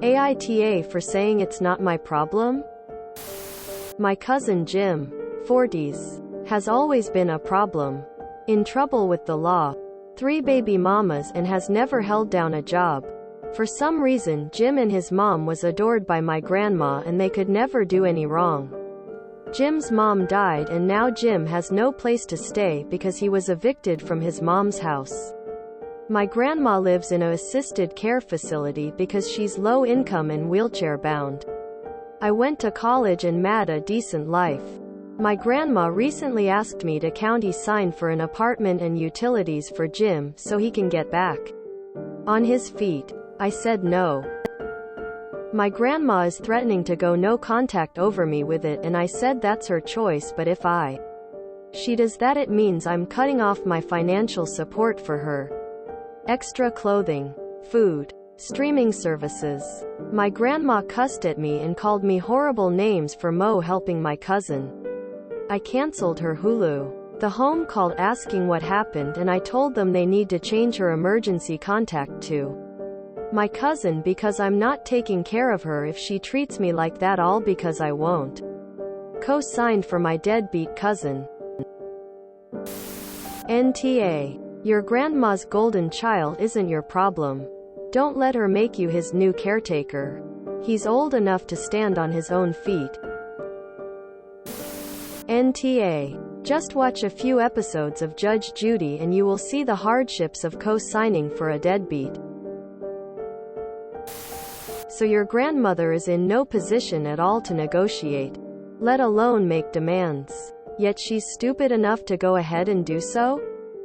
AITA for saying it's not my problem? My cousin Jim, 40s, has always been a problem. In trouble with the law, 3 baby mamas, and has never held down a job. For some reason, Jim and his mom was adored by my grandma and they could never do any wrong. Jim's mom died and now Jim has no place to stay because he was evicted from his mom's house. My grandma lives in an assisted care facility because she's low income and wheelchair bound. I went to college and mad a decent life. My grandma recently asked me to county sign for an apartment and utilities for Jim so he can get back on his feet. I said no. My grandma is threatening to go no contact over me with it, and I said that's her choice, but if she does that, it means I'm cutting off my financial support for her. Extra clothing, food, streaming services. My grandma cussed at me and called me horrible names for helping my cousin. I canceled her Hulu. The home called asking what happened and I told them they need to change her emergency contact to my cousin because I'm not taking care of her if she treats me like that, all because I won't co-signed for my deadbeat cousin. NTA. Your grandma's golden child isn't your problem. Don't let her make you his new caretaker. He's old enough to stand on his own feet. NTA. Just watch a few episodes of Judge Judy and you will see the hardships of co-signing for a deadbeat. So your grandmother is in no position at all to negotiate, let alone make demands. Yet she's stupid enough to go ahead and do so?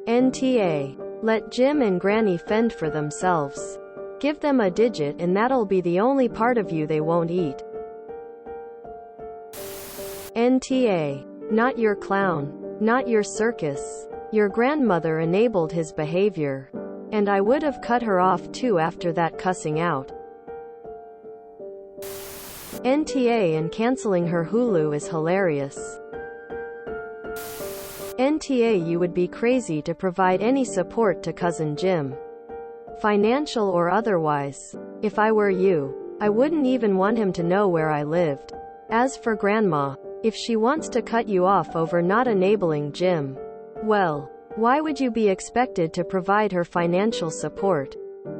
NTA. Let Jim and Granny fend for themselves. Give them a digit and that'll be the only part of you they won't eat. NTA. Not your clown. Not your circus. Your grandmother enabled his behavior. And I would have cut her off too after that cussing out. NTA. And canceling her Hulu is hilarious. NTA. You would be crazy to provide any support to cousin Jim, financial or otherwise. If I were you, I wouldn't even want him to know where I lived. As for grandma, if she wants to cut you off over not enabling Jim, well, why would you be expected to provide her financial support?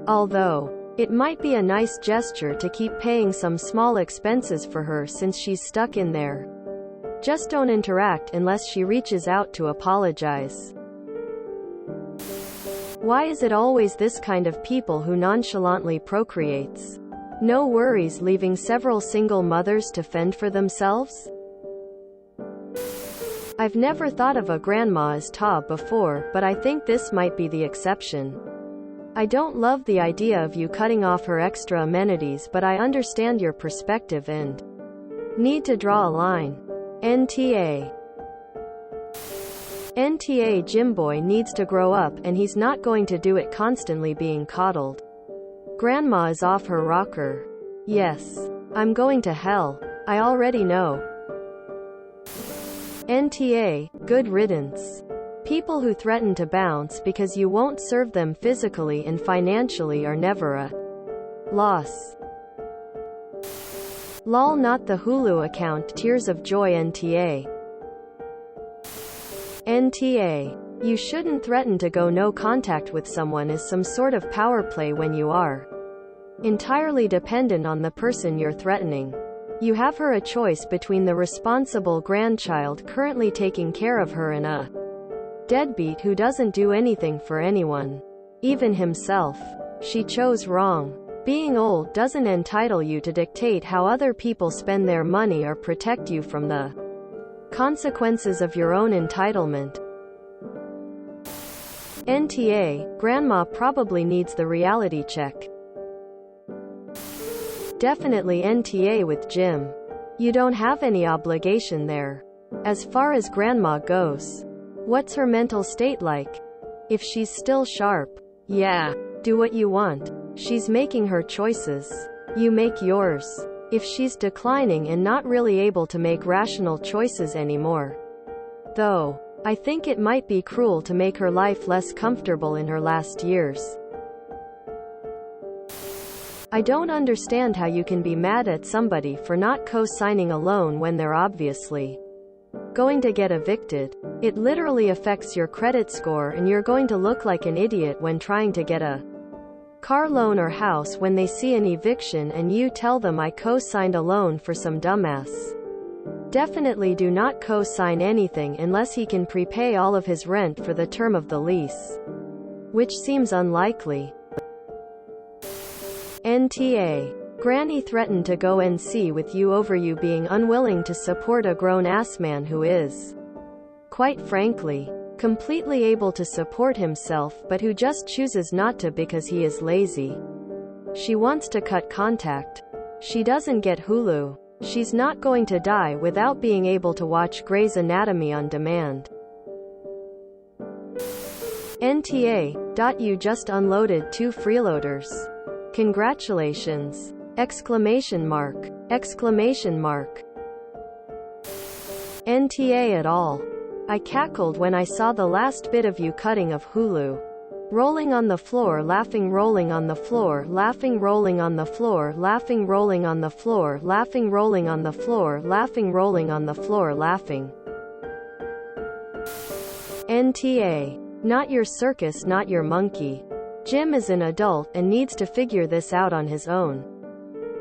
Although, it might be a nice gesture to keep paying some small expenses for her since she's stuck in there. Just don't interact unless she reaches out to apologize. Why is it always this kind of people who nonchalantly procreates? No worries leaving several single mothers to fend for themselves? I've never thought of a grandma as tab before, but I think this might be the exception. I don't love the idea of you cutting off her extra amenities, but I understand your perspective and need to draw a line. NTA. NTA. Jimboy needs to grow up, and he's not going to do it constantly being coddled. Grandma is off her rocker. Yes. I'm going to hell. I already know. NTA. Good riddance. People who threaten to bounce because you won't serve them physically and financially are never a loss. Lol. Not the Hulu account. Tears of joy. NTA. NTA. You shouldn't threaten to go no contact with someone as some sort of power play when you are entirely dependent on the person you're threatening. You have her a choice between the responsible grandchild currently taking care of her and a deadbeat who doesn't do anything for anyone, even himself. She chose wrong. Being old doesn't entitle you to dictate how other people spend their money or protect you from the consequences of your own entitlement. NTA. Grandma probably needs the reality check. Definitely NTA with Jim. You don't have any obligation there. As far as grandma goes, what's her mental state like? If she's still sharp, yeah, do what you want. She's making her choices. You make yours. If she's declining and not really able to make rational choices anymore, though, I think it might be cruel to make her life less comfortable in her last years. I don't understand how you can be mad at somebody for not co-signing a loan when they're obviously going to get evicted. It literally affects your credit score, and you're going to look like an idiot when trying to get a car loan or house when they see an eviction and you tell them I co-signed a loan for some dumbass. Definitely do not co-sign anything unless he can prepay all of his rent for the term of the lease, which seems unlikely. NTA. Granny threatened to go NC with you over you being unwilling to support a grown-ass man who is, quite frankly, completely able to support himself but who just chooses not to because he is lazy. She wants to cut contact. She doesn't get Hulu. She's not going to die without being able to watch Grey's Anatomy on demand. NTA. You just unloaded 2 freeloaders. Congratulations! Exclamation mark. Exclamation mark. NTA at all. I cackled when I saw the last bit of you cutting of Hulu. Rolling on the floor, laughing, rolling on the floor, laughing, rolling on the floor, laughing, rolling on the floor, laughing, rolling on the floor, laughing, rolling on the floor, laughing. NTA. Not your circus, not your monkey. Jim is an adult and needs to figure this out on his own.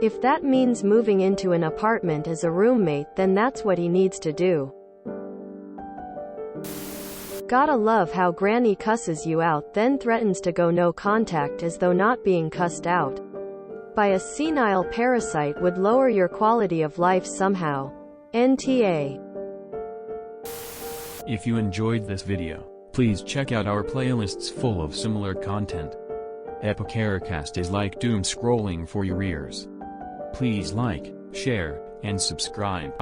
If that means moving into an apartment as a roommate, then that's what he needs to do. Gotta love how Granny cusses you out, then threatens to go no contact as though not being cussed out by a senile parasite would lower your quality of life somehow. NTA. If you enjoyed this video, please check out our playlists full of similar content. Epicaricast is like doom scrolling for your ears. Please like, share, and subscribe.